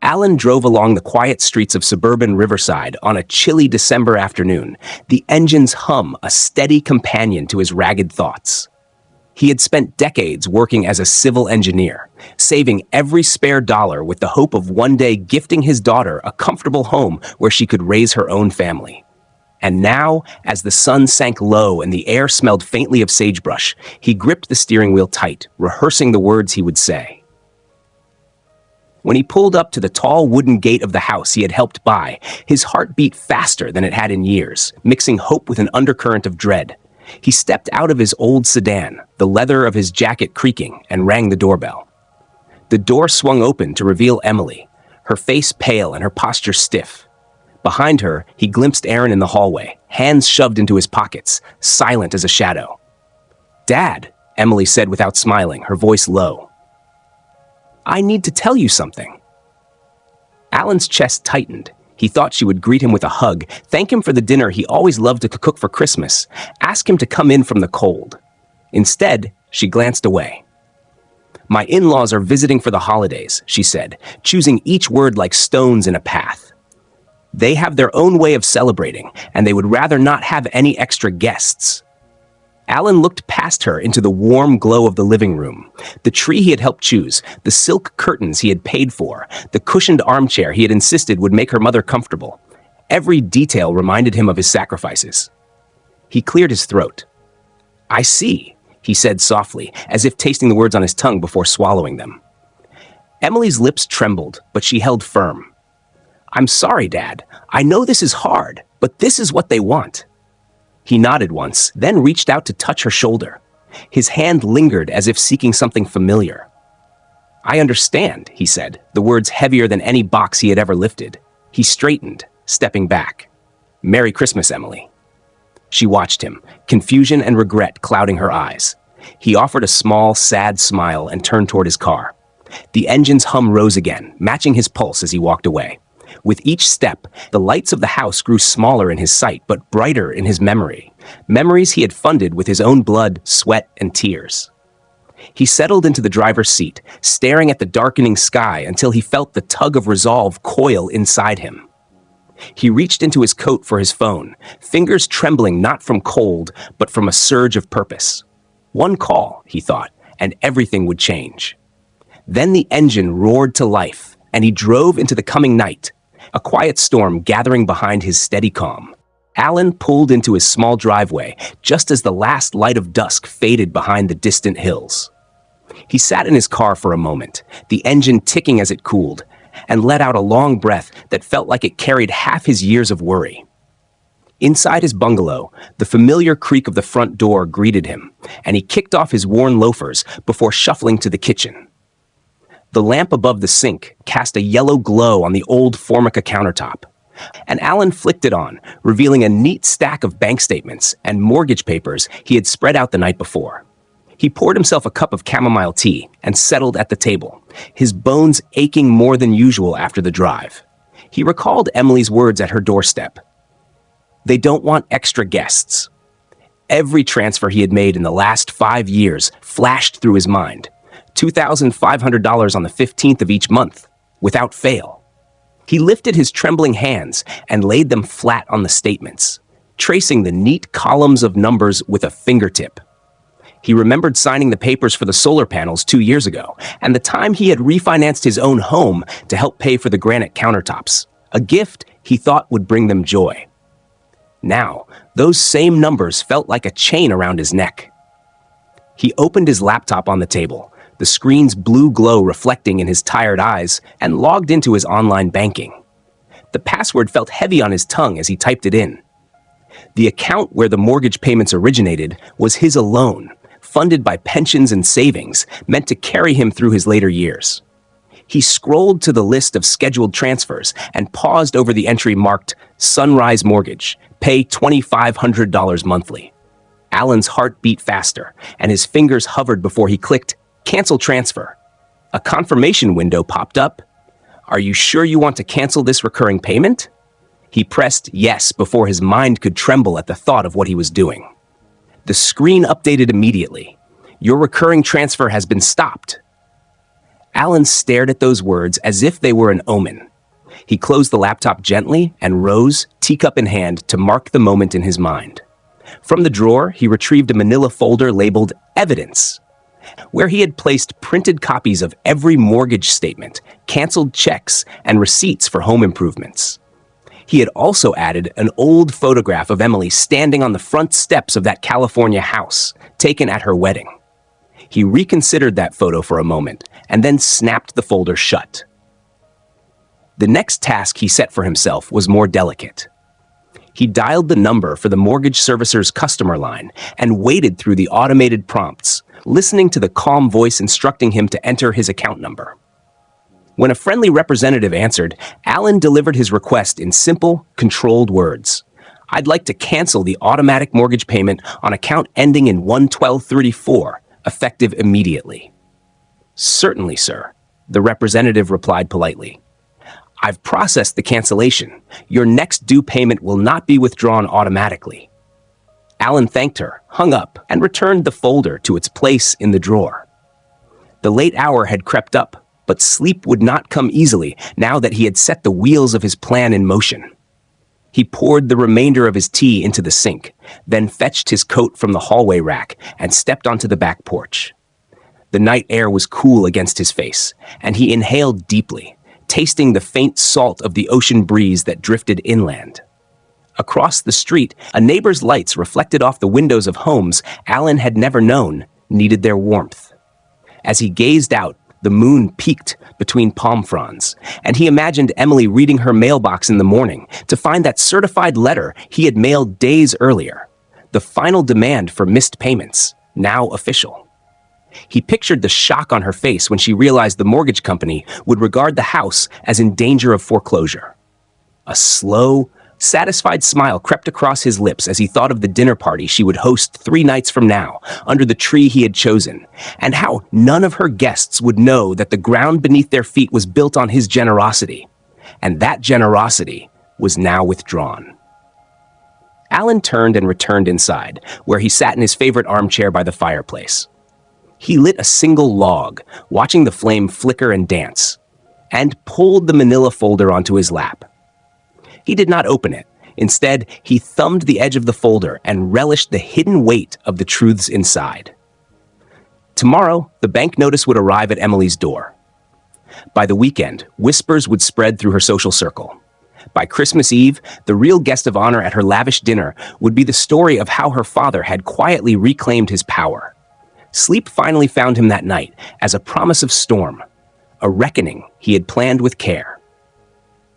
Alan drove along the quiet streets of suburban Riverside on a chilly December afternoon, the engine's hum a steady companion to his ragged thoughts. He had spent decades working as a civil engineer, saving every spare dollar with the hope of one day gifting his daughter a comfortable home where she could raise her own family. And now, as the sun sank low and the air smelled faintly of sagebrush, he gripped the steering wheel tight, rehearsing the words he would say. When he pulled up to the tall wooden gate of the house he had helped buy, his heart beat faster than it had in years, mixing hope with an undercurrent of dread. He stepped out of his old sedan, the leather of his jacket creaking, and rang the doorbell. The door swung open to reveal Emily, her face pale and her posture stiff. Behind her, he glimpsed Aaron in the hallway, hands shoved into his pockets, silent as a shadow. "Dad," Emily said without smiling, her voice low. "I need to tell you something." Alan's chest tightened. He thought she would greet him with a hug, thank him for the dinner he always loved to cook for Christmas, ask him to come in from the cold. Instead, she glanced away. "My in-laws are visiting for the holidays," she said, choosing each word like stones in a path. "They have their own way of celebrating, and they would rather not have any extra guests." Alan looked past her into the warm glow of the living room. The tree he had helped choose, the silk curtains he had paid for, the cushioned armchair he had insisted would make her mother comfortable. Every detail reminded him of his sacrifices. He cleared his throat. "I see," he said softly, as if tasting the words on his tongue before swallowing them. Emily's lips trembled, but she held firm. "I'm sorry, Dad. I know this is hard, but this is what they want." He nodded once, then reached out to touch her shoulder. His hand lingered as if seeking something familiar. "I understand," he said, the words heavier than any box he had ever lifted. He straightened, stepping back. "Merry Christmas, Emily." She watched him, confusion and regret clouding her eyes. He offered a small, sad smile and turned toward his car. The engine's hum rose again, matching his pulse as he walked away. With each step, the lights of the house grew smaller in his sight, but brighter in his memory. Memories he had funded with his own blood, sweat, and tears. He settled into the driver's seat, staring at the darkening sky until he felt the tug of resolve coil inside him. He reached into his coat for his phone, fingers trembling not from cold, but from a surge of purpose. One call, he thought, and everything would change. Then the engine roared to life, and he drove into the coming night, a quiet storm gathering behind his steady calm. Alan pulled into his small driveway just as the last light of dusk faded behind the distant hills. He sat in his car for a moment, the engine ticking as it cooled, and let out a long breath that felt like it carried half his years of worry. Inside his bungalow, the familiar creak of the front door greeted him, and he kicked off his worn loafers before shuffling to the kitchen. The lamp above the sink cast a yellow glow on the old Formica countertop, and Alan flicked it on, revealing a neat stack of bank statements and mortgage papers he had spread out the night before. He poured himself a cup of chamomile tea and settled at the table, his bones aching more than usual after the drive. He recalled Emily's words at her doorstep. "They don't want extra guests." Every transfer he had made in the last 5 years flashed through his mind. $2,500 on the 15th of each month, without fail. He lifted his trembling hands and laid them flat on the statements, tracing the neat columns of numbers with a fingertip. He remembered signing the papers for the solar panels 2 years ago, and the time he had refinanced his own home to help pay for the granite countertops, a gift he thought would bring them joy. Now, those same numbers felt like a chain around his neck. He opened his laptop on the table, the screen's blue glow reflecting in his tired eyes, and logged into his online banking. The password felt heavy on his tongue as he typed it in. The account where the mortgage payments originated was his alone, funded by pensions and savings, meant to carry him through his later years. He scrolled to the list of scheduled transfers and paused over the entry marked Sunrise Mortgage, pay $2,500 monthly. Alan's heart beat faster, and his fingers hovered before he clicked Cancel Transfer. A confirmation window popped up. "Are you sure you want to cancel this recurring payment?" He pressed yes before his mind could tremble at the thought of what he was doing. The screen updated immediately. "Your recurring transfer has been stopped." Alan stared at those words as if they were an omen. He closed the laptop gently and rose, teacup in hand, to mark the moment in his mind. From the drawer, he retrieved a manila folder labeled Evidence, where he had placed printed copies of every mortgage statement, canceled checks, and receipts for home improvements. He had also added an old photograph of Emily standing on the front steps of that California house, taken at her wedding. He reconsidered that photo for a moment and then snapped the folder shut. The next task he set for himself was more delicate. He dialed the number for the mortgage servicer's customer line and waited through the automated prompts, listening to the calm voice instructing him to enter his account number. When a friendly representative answered, Alan delivered his request in simple, controlled words. "I'd like to cancel the automatic mortgage payment on account ending in 11234, effective immediately." "Certainly, sir," the representative replied politely. "I've processed the cancellation. Your next due payment will not be withdrawn automatically." Alan thanked her, hung up, and returned the folder to its place in the drawer. The late hour had crept up, but sleep would not come easily now that he had set the wheels of his plan in motion. He poured the remainder of his tea into the sink, then fetched his coat from the hallway rack and stepped onto the back porch. The night air was cool against his face, and he inhaled deeply, tasting the faint salt of the ocean breeze that drifted inland. Across the street, a neighbor's lights reflected off the windows of homes Alan had never known needed their warmth. As he gazed out, the moon peeked between palm fronds, and he imagined Emily reading her mailbox in the morning to find that certified letter he had mailed days earlier, the final demand for missed payments, now official. He pictured the shock on her face when she realized the mortgage company would regard the house as in danger of foreclosure. A slow, satisfied smile crept across his lips as he thought of the dinner party she would host 3 nights from now, under the tree he had chosen, and how none of her guests would know that the ground beneath their feet was built on his generosity, and that generosity was now withdrawn. Alan turned and returned inside, where he sat in his favorite armchair by the fireplace. He lit a single log, watching the flame flicker and dance, and pulled the manila folder onto his lap. He did not open it. Instead, he thumbed the edge of the folder and relished the hidden weight of the truths inside. Tomorrow, the bank notice would arrive at Emily's door. By the weekend, whispers would spread through her social circle. By Christmas Eve, the real guest of honor at her lavish dinner would be the story of how her father had quietly reclaimed his power. Sleep finally found him that night as a promise of storm, a reckoning he had planned with care.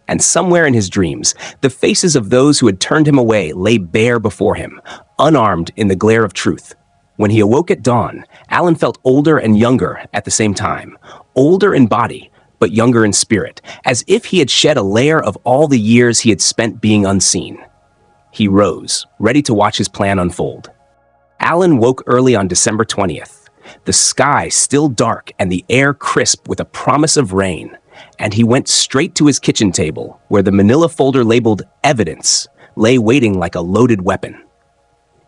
And somewhere in his dreams, the faces of those who had turned him away lay bare before him, unarmed in the glare of truth. When he awoke at dawn, Alan felt older and younger at the same time, older in body, but younger in spirit, as if he had shed a layer of all the years he had spent being unseen. He rose, ready to watch his plan unfold. Alan woke early on December 20th, the sky still dark and the air crisp with a promise of rain, and he went straight to his kitchen table, where the manila folder labeled Evidence lay waiting like a loaded weapon.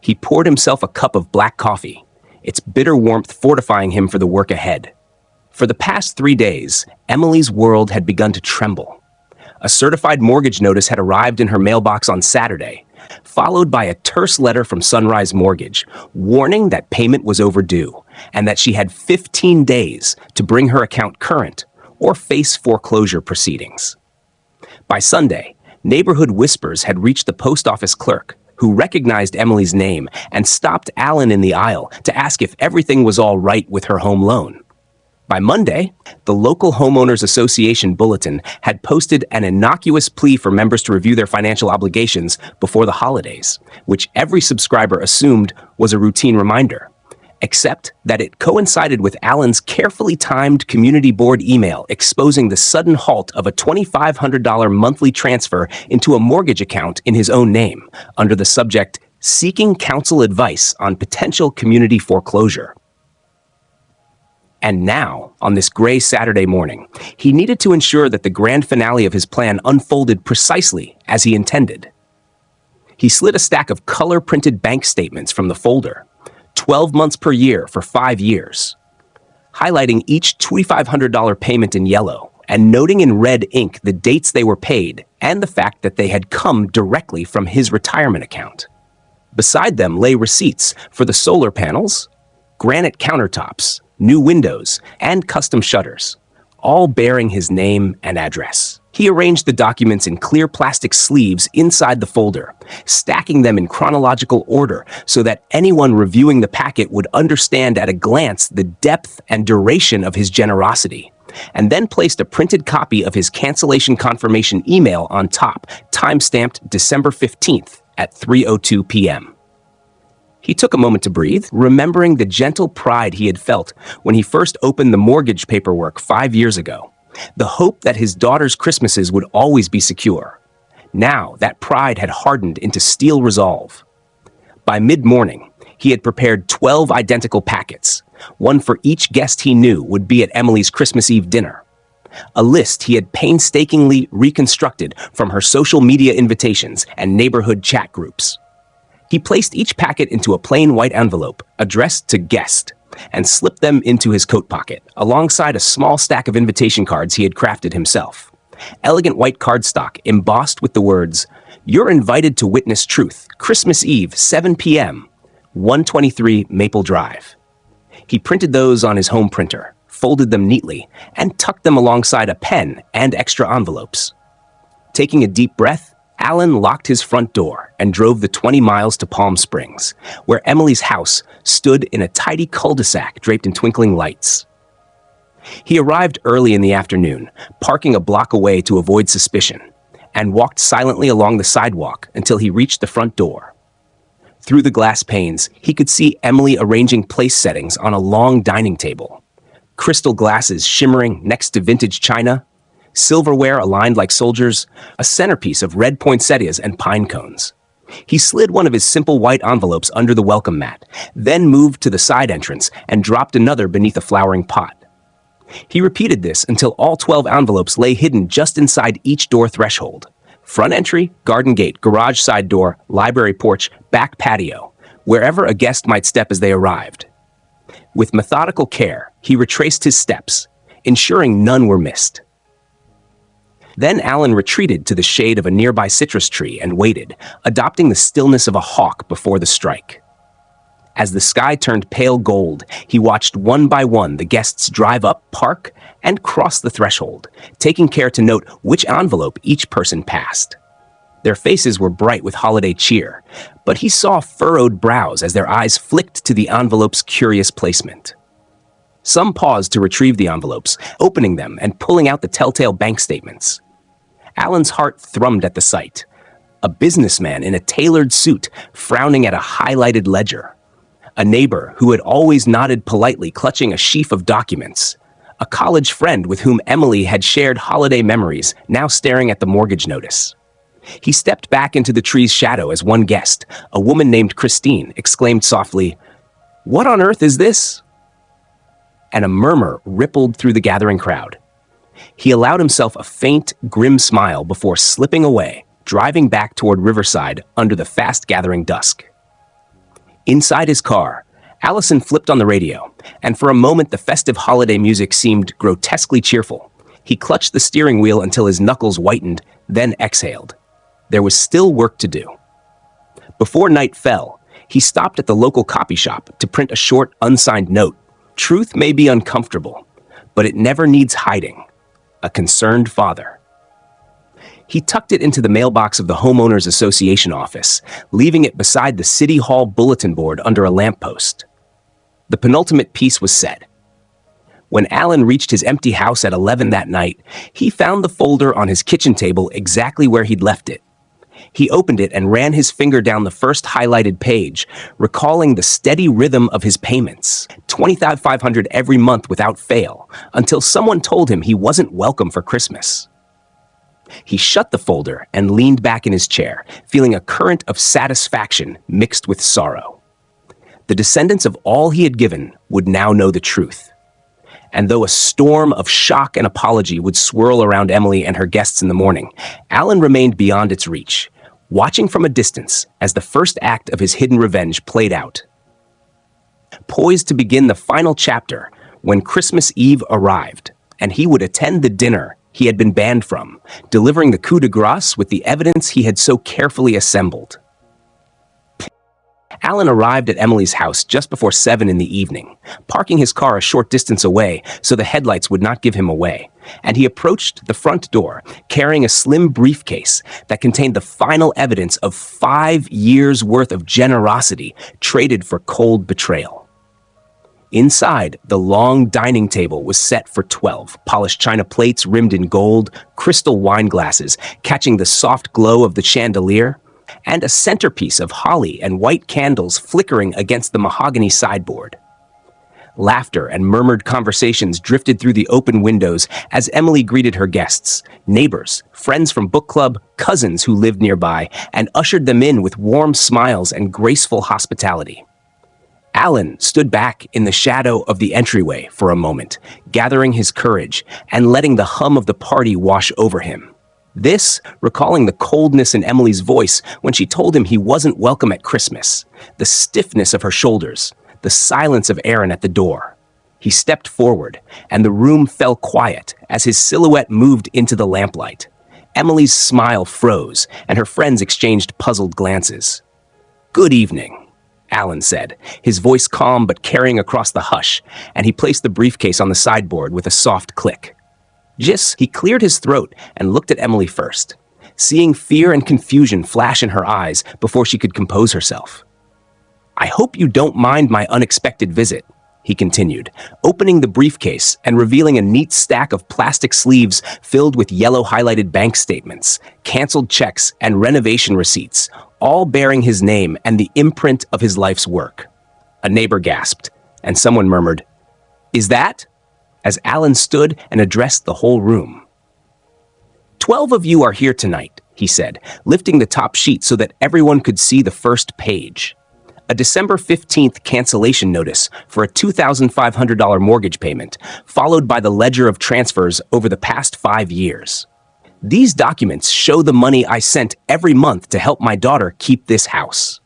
He poured himself a cup of black coffee, its bitter warmth fortifying him for the work ahead. For the past 3 days, Emily's world had begun to tremble. A certified mortgage notice had arrived in her mailbox on Saturday, followed by a terse letter from Sunrise Mortgage, warning that payment was overdue and that she had 15 days to bring her account current or face foreclosure proceedings. By Sunday, neighborhood whispers had reached the post office clerk, who recognized Emily's name and stopped Alan in the aisle to ask if everything was all right with her home loan. By Monday, the local homeowners association bulletin had posted an innocuous plea for members to review their financial obligations before the holidays, which every subscriber assumed was a routine reminder, except that it coincided with Alan's carefully timed community board email exposing the sudden halt of a $2,500 monthly transfer into a mortgage account in his own name, under the subject, "Seeking Counsel Advice on Potential Community Foreclosure." And now, on this gray Saturday morning, he needed to ensure that the grand finale of his plan unfolded precisely as he intended. He slid a stack of color-printed bank statements from the folder, 12 months per year for 5 years. highlighting each $2,500 payment in yellow and noting in red ink the dates they were paid and the fact that they had come directly from his retirement account. Beside them lay receipts for the solar panels, granite countertops, new windows, and custom shutters, all bearing his name and address. He arranged the documents in clear plastic sleeves inside the folder, stacking them in chronological order so that anyone reviewing the packet would understand at a glance the depth and duration of his generosity, and then placed a printed copy of his cancellation confirmation email on top, time-stamped December 15th at 3:02 p.m. He took a moment to breathe, remembering the gentle pride he had felt when he first opened the mortgage paperwork 5 years ago, the hope that his daughter's Christmases would always be secure. Now, that pride had hardened into steel resolve. By mid-morning, he had prepared 12 identical packets, one for each guest he knew would be at Emily's Christmas Eve dinner. A list he had painstakingly reconstructed from her social media invitations and neighborhood chat groups. He placed each packet into a plain white envelope addressed to guest and slipped them into his coat pocket, alongside a small stack of invitation cards he had crafted himself. Elegant white cardstock embossed with the words, "You're invited to witness truth, Christmas Eve, 7 p.m., 123 Maple Drive." He printed those on his home printer, folded them neatly, and tucked them alongside a pen and extra envelopes. Taking a deep breath, Alan locked his front door and drove the 20 miles to Palm Springs, where Emily's house stood in a tidy cul-de-sac draped in twinkling lights. He arrived early in the afternoon, parking a block away to avoid suspicion, and walked silently along the sidewalk until he reached the front door. Through the glass panes, he could see Emily arranging place settings on a long dining table. Crystal glasses shimmering next to vintage china, silverware aligned like soldiers, a centerpiece of red poinsettias and pine cones. He slid one of his simple white envelopes under the welcome mat, then moved to the side entrance and dropped another beneath a flowering pot. He repeated this until all 12 envelopes lay hidden just inside each door threshold. Front entry, garden gate, garage side door, library porch, back patio, wherever a guest might step as they arrived. With methodical care, he retraced his steps, ensuring none were missed. Then Alan retreated to the shade of a nearby citrus tree and waited, adopting the stillness of a hawk before the strike. As the sky turned pale gold, he watched one by one the guests drive up, park, and cross the threshold, taking care to note which envelope each person passed. Their faces were bright with holiday cheer, but he saw furrowed brows as their eyes flicked to the envelope's curious placement. Some paused to retrieve the envelopes, opening them and pulling out the telltale bank statements. Alan's heart thrummed at the sight. A businessman in a tailored suit frowning at a highlighted ledger. A neighbor who had always nodded politely, clutching a sheaf of documents. A college friend with whom Emily had shared holiday memories, now staring at the mortgage notice. He stepped back into the tree's shadow as one guest, a woman named Christine, exclaimed softly, "What on earth is this?" And a murmur rippled through the gathering crowd. He allowed himself a faint, grim smile before slipping away, driving back toward Riverside under the fast-gathering dusk. Inside his car, Allison flipped on the radio, and for a moment the festive holiday music seemed grotesquely cheerful. He clutched the steering wheel until his knuckles whitened, then exhaled. There was still work to do. Before night fell, he stopped at the local copy shop to print a short, unsigned note. Truth may be uncomfortable, but it never needs hiding. A concerned father. He tucked it into the mailbox of the Homeowners Association office, leaving it beside the City Hall bulletin board under a lamppost. The penultimate piece was said. When Alan reached his empty house at 11 that night, he found the folder on his kitchen table exactly where he'd left it. He opened it and ran his finger down the first highlighted page, recalling the steady rhythm of his payments, $25,500 every month without fail, until someone told him he wasn't welcome for Christmas. He shut the folder and leaned back in his chair, feeling a current of satisfaction mixed with sorrow. The descendants of all he had given would now know the truth. And though a storm of shock and apology would swirl around Emily and her guests in the morning, Alan remained beyond its reach, watching from a distance as the first act of his hidden revenge played out. Poised to begin the final chapter, when Christmas Eve arrived, and he would attend the dinner he had been banned from, delivering the coup de grace with the evidence he had so carefully assembled. Alan arrived at Emily's house just before 7 in the evening, parking his car a short distance away so the headlights would not give him away, and he approached the front door carrying a slim briefcase that contained the final evidence of 5 years' worth of generosity traded for cold betrayal. Inside, the long dining table was set for 12 polished china plates rimmed in gold, crystal wine glasses catching the soft glow of the chandelier, and a centerpiece of holly and white candles flickering against the mahogany sideboard. Laughter and murmured conversations drifted through the open windows as Emily greeted her guests, neighbors, friends from book club, cousins who lived nearby, and ushered them in with warm smiles and graceful hospitality. Alan stood back in the shadow of the entryway for a moment, gathering his courage and letting the hum of the party wash over him. This, recalling the coldness in Emily's voice when she told him he wasn't welcome at Christmas, the stiffness of her shoulders, the silence of Aaron at the door. He stepped forward, and the room fell quiet as his silhouette moved into the lamplight. Emily's smile froze, and her friends exchanged puzzled glances. "Good evening," Alan said, his voice calm but carrying across the hush, and he placed the briefcase on the sideboard with a soft click. He cleared his throat and looked at Emily first, seeing fear and confusion flash in her eyes before she could compose herself. "I hope you don't mind my unexpected visit," he continued, opening the briefcase and revealing a neat stack of plastic sleeves filled with yellow highlighted bank statements, canceled checks, and renovation receipts, all bearing his name and the imprint of his life's work. A neighbor gasped, and someone murmured, "Is that?" as Alan stood and addressed the whole room. 12 of you are here tonight," he said, lifting the top sheet so that everyone could see the first page. A December 15th cancellation notice for a $2,500 mortgage payment, followed by the ledger of transfers over the past 5 years. "These documents show the money I sent every month to help my daughter keep this house."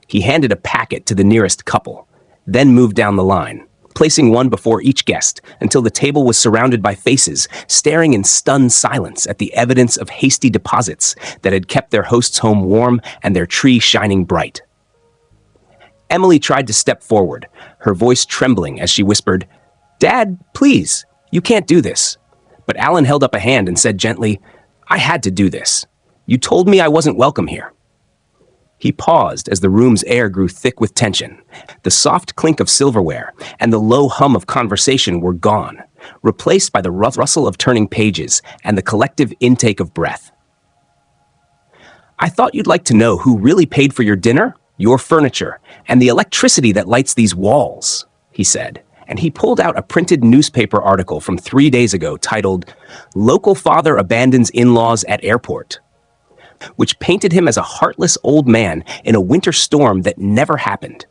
He handed a packet to the nearest couple, then moved down the line, placing one before each guest until the table was surrounded by faces staring in stunned silence at the evidence of hasty deposits that had kept their host's home warm and their tree shining bright. Emily tried to step forward, her voice trembling as she whispered, "Dad, please, you can't do this." But Alan held up a hand and said gently, "I had to do this. You told me I wasn't welcome here." He paused as the room's air grew thick with tension. The soft clink of silverware and the low hum of conversation were gone, replaced by the rustle of turning pages and the collective intake of breath. "I thought you'd like to know who really paid for your dinner, your furniture, and the electricity that lights these walls," he said, and he pulled out a printed newspaper article from 3 days ago titled, "Local Father Abandons In-Laws at Airport," which painted him as a heartless old man in a winter storm that never happened.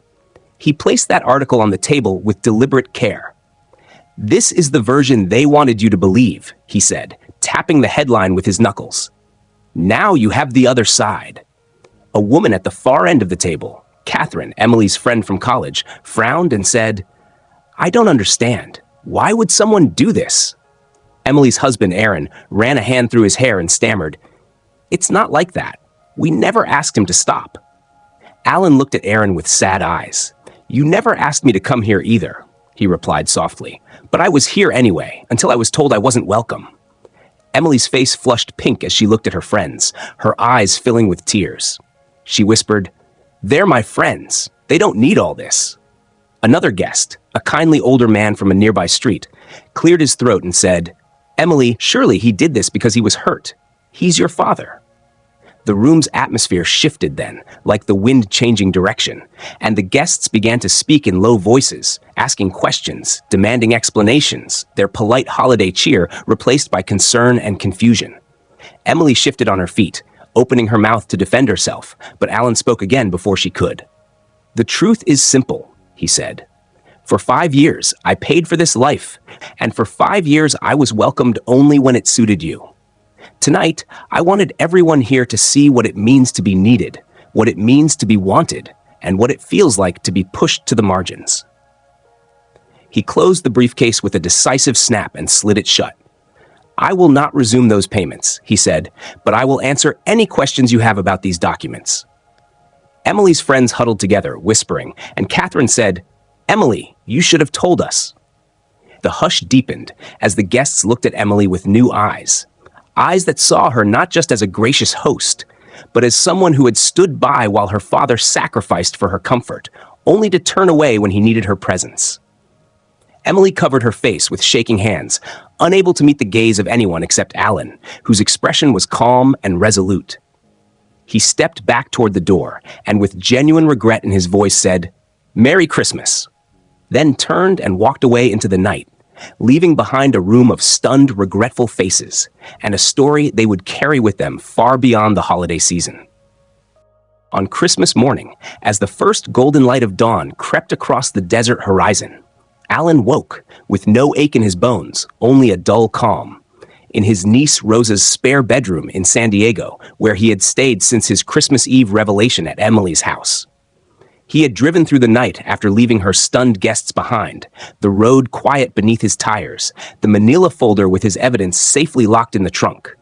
He placed that article on the table with deliberate care. "This is the version they wanted you to believe," he said, tapping the headline with his knuckles. "Now you have the other side." A woman at the far end of the table, Catherine, Emily's friend from college, frowned and said, "I don't understand. Why would someone do this?" Emily's husband, Aaron, ran a hand through his hair and stammered, "It's not like that. We never asked him to stop." Alan looked at Aaron with sad eyes. "You never asked me to come here either," he replied softly, "but I was here anyway, until I was told I wasn't welcome." Emily's face flushed pink as she looked at her friends, her eyes filling with tears. She whispered, "They're my friends. They don't need all this." Another guest, a kindly older man from a nearby street, cleared his throat and said, "Emily, surely he did this because he was hurt. He's your father." The room's atmosphere shifted then, like the wind changing direction, and the guests began to speak in low voices, asking questions, demanding explanations, their polite holiday cheer replaced by concern and confusion. Emily shifted on her feet, opening her mouth to defend herself, but Alan spoke again before she could. "The truth is simple," he said. "For 5 years, I paid for this life, and for 5 years I was welcomed only when it suited you. Tonight, I wanted everyone here to see what it means to be needed, what it means to be wanted, and what it feels like to be pushed to the margins." He closed the briefcase with a decisive snap and slid it shut. "I will not resume those payments," he said, "but I will answer any questions you have about these documents." Emily's friends huddled together, whispering, and Catherine said, "Emily, you should have told us." The hush deepened as the guests looked at Emily with new eyes. Eyes that saw her not just as a gracious host, but as someone who had stood by while her father sacrificed for her comfort, only to turn away when he needed her presence. Emily covered her face with shaking hands, unable to meet the gaze of anyone except Alan, whose expression was calm and resolute. He stepped back toward the door and with genuine regret in his voice said, "Merry Christmas," then turned and walked away into the night, leaving behind a room of stunned, regretful faces and a story they would carry with them far beyond the holiday season. On Christmas morning, as the first golden light of dawn crept across the desert horizon, Alan woke with no ache in his bones, only a dull calm, in his niece Rosa's spare bedroom in San Diego, where he had stayed since his Christmas Eve revelation at Emily's house. He had driven through the night after leaving her stunned guests behind, the road quiet beneath his tires, the manila folder with his evidence safely locked in the trunk.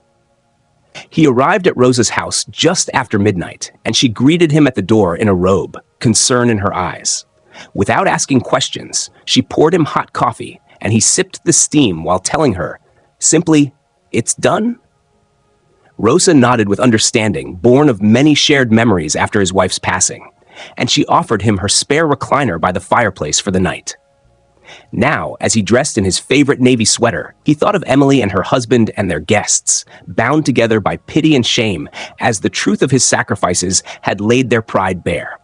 He arrived at Rosa's house just after midnight, and she greeted him at the door in a robe, concern in her eyes. Without asking questions, she poured him hot coffee, and he sipped the steam while telling her, simply, "It's done?" Rosa nodded with understanding, born of many shared memories after his wife's passing, and she offered him her spare recliner by the fireplace for the night. Now, as he dressed in his favorite navy sweater, he thought of Emily and her husband and their guests, bound together by pity and shame as the truth of his sacrifices had laid their pride bare.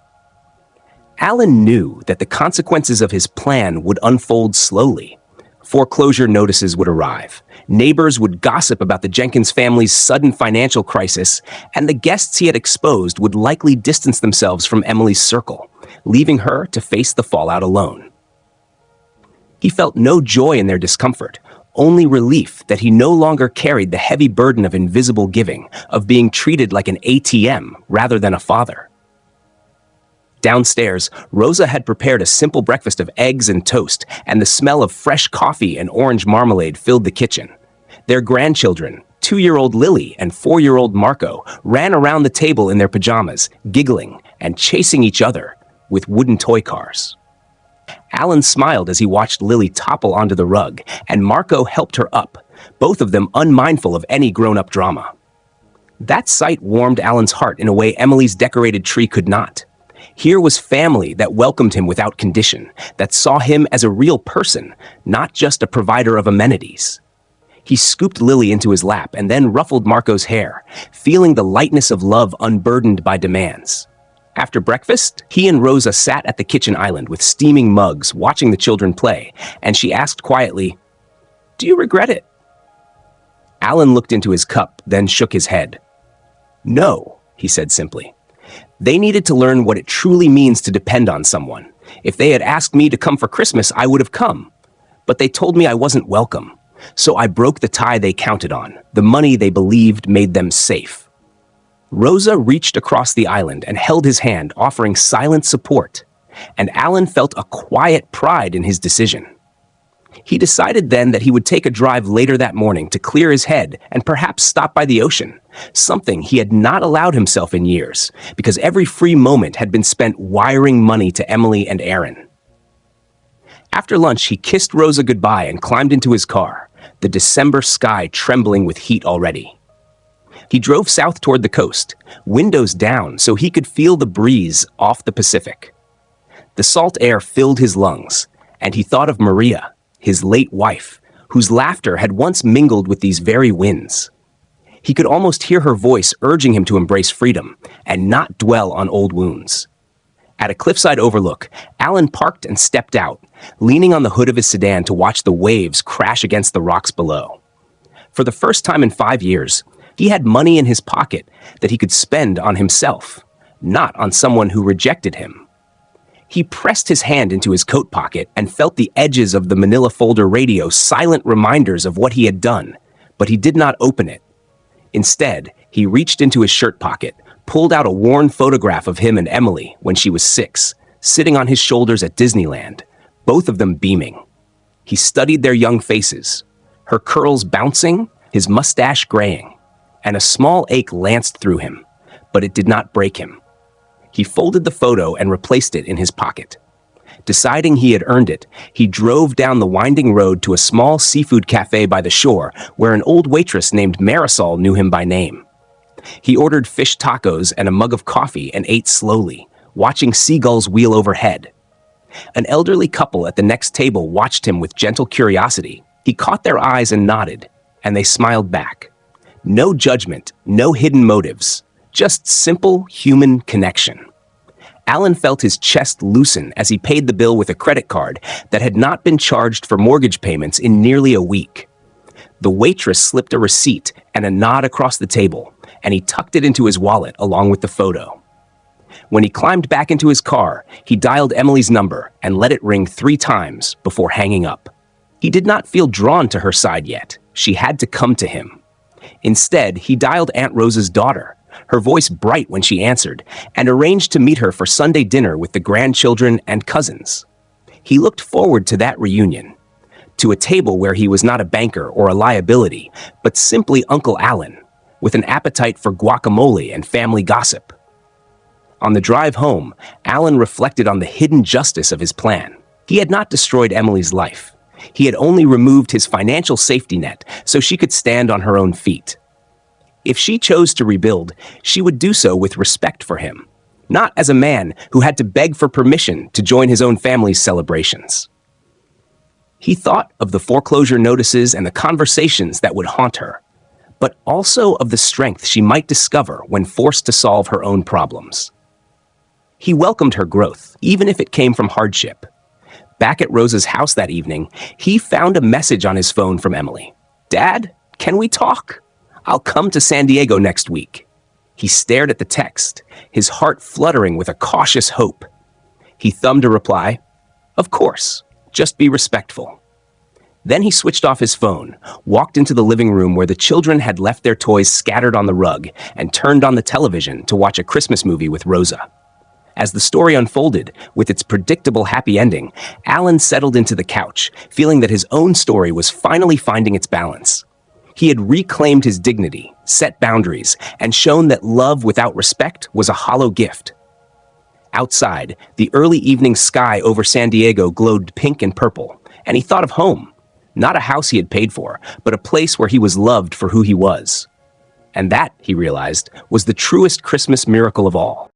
Alan knew that the consequences of his plan would unfold slowly. Foreclosure notices would arrive. Neighbors would gossip about the Jenkins family's sudden financial crisis, and the guests he had exposed would likely distance themselves from Emily's circle, leaving her to face the fallout alone. He felt no joy in their discomfort, only relief that he no longer carried the heavy burden of invisible giving, of being treated like an ATM rather than a father. Downstairs, Rosa had prepared a simple breakfast of eggs and toast, and the smell of fresh coffee and orange marmalade filled the kitchen. Their grandchildren, 2-year-old Lily and 4-year-old Marco, ran around the table in their pajamas, giggling and chasing each other with wooden toy cars. Alan smiled as he watched Lily topple onto the rug, and Marco helped her up, both of them unmindful of any grown-up drama. That sight warmed Alan's heart in a way Emily's decorated tree could not. Here was family that welcomed him without condition, that saw him as a real person, not just a provider of amenities. He scooped Lily into his lap and then ruffled Marco's hair, feeling the lightness of love unburdened by demands. After breakfast, he and Rosa sat at the kitchen island with steaming mugs, watching the children play, and she asked quietly, "Do you regret it?" Alan looked into his cup, then shook his head. "No," he said simply. They needed to learn what it truly means to depend on someone. If they had asked me to come for Christmas, I would have come. But they told me I wasn't welcome. So I broke the tie they counted on, the money they believed made them safe. Rosa reached across the island and held his hand, offering silent support. And Alan felt a quiet pride in his decision. He decided then that he would take a drive later that morning to clear his head and perhaps stop by the ocean, something he had not allowed himself in years, because every free moment had been spent wiring money to Emily and Aaron. After lunch, he kissed Rosa goodbye and climbed into his car, the December sky trembling with heat already. He drove south toward the coast, windows down so he could feel the breeze off the Pacific. The salt air filled his lungs, and he thought of Maria, his late wife, whose laughter had once mingled with these very winds. He could almost hear her voice urging him to embrace freedom and not dwell on old wounds. At a cliffside overlook, Alan parked and stepped out, leaning on the hood of his sedan to watch the waves crash against the rocks below. For the first time in 5 years, he had money in his pocket that he could spend on himself, not on someone who rejected him. He pressed his hand into his coat pocket and felt the edges of the manila folder radio silent reminders of what he had done, but he did not open it. Instead, he reached into his shirt pocket, pulled out a worn photograph of him and Emily when she was 6, sitting on his shoulders at Disneyland, both of them beaming. He studied their young faces, her curls bouncing, his mustache graying, and a small ache lanced through him, but it did not break him. He folded the photo and replaced it in his pocket. Deciding he had earned it, he drove down the winding road to a small seafood cafe by the shore where an old waitress named Marisol knew him by name. He ordered fish tacos and a mug of coffee and ate slowly, watching seagulls wheel overhead. An elderly couple at the next table watched him with gentle curiosity. He caught their eyes and nodded, and they smiled back. No judgment, no hidden motives, just simple human connection. Alan felt his chest loosen as he paid the bill with a credit card that had not been charged for mortgage payments in nearly a week. The waitress slipped a receipt and a nod across the table, and he tucked it into his wallet along with the photo. When he climbed back into his car, he dialed Emily's number and let it ring 3 times before hanging up. He did not feel drawn to her side yet. She had to come to him. Instead, he dialed Aunt Rose's daughter, her voice bright when she answered, and arranged to meet her for Sunday dinner with the grandchildren and cousins. He looked forward to that reunion, to a table where he was not a banker or a liability, but simply Uncle Alan, with an appetite for guacamole and family gossip. On the drive home, Alan reflected on the hidden justice of his plan. He had not destroyed Emily's life. He had only removed his financial safety net so she could stand on her own feet. If she chose to rebuild, she would do so with respect for him, not as a man who had to beg for permission to join his own family's celebrations. He thought of the foreclosure notices and the conversations that would haunt her, but also of the strength she might discover when forced to solve her own problems. He welcomed her growth, even if it came from hardship. Back at Rosa's house that evening, he found a message on his phone from Emily. "Dad, can we talk? I'll come to San Diego next week." He stared at the text, his heart fluttering with a cautious hope. He thumbed a reply. "Of course, just be respectful." Then he switched off his phone, walked into the living room where the children had left their toys scattered on the rug, and turned on the television to watch a Christmas movie with Rosa. As the story unfolded, with its predictable happy ending, Alan settled into the couch, feeling that his own story was finally finding its balance. He had reclaimed his dignity, set boundaries, and shown that love without respect was a hollow gift. Outside, the early evening sky over San Diego glowed pink and purple, and he thought of home, not a house he had paid for, but a place where he was loved for who he was. And that, he realized, was the truest Christmas miracle of all.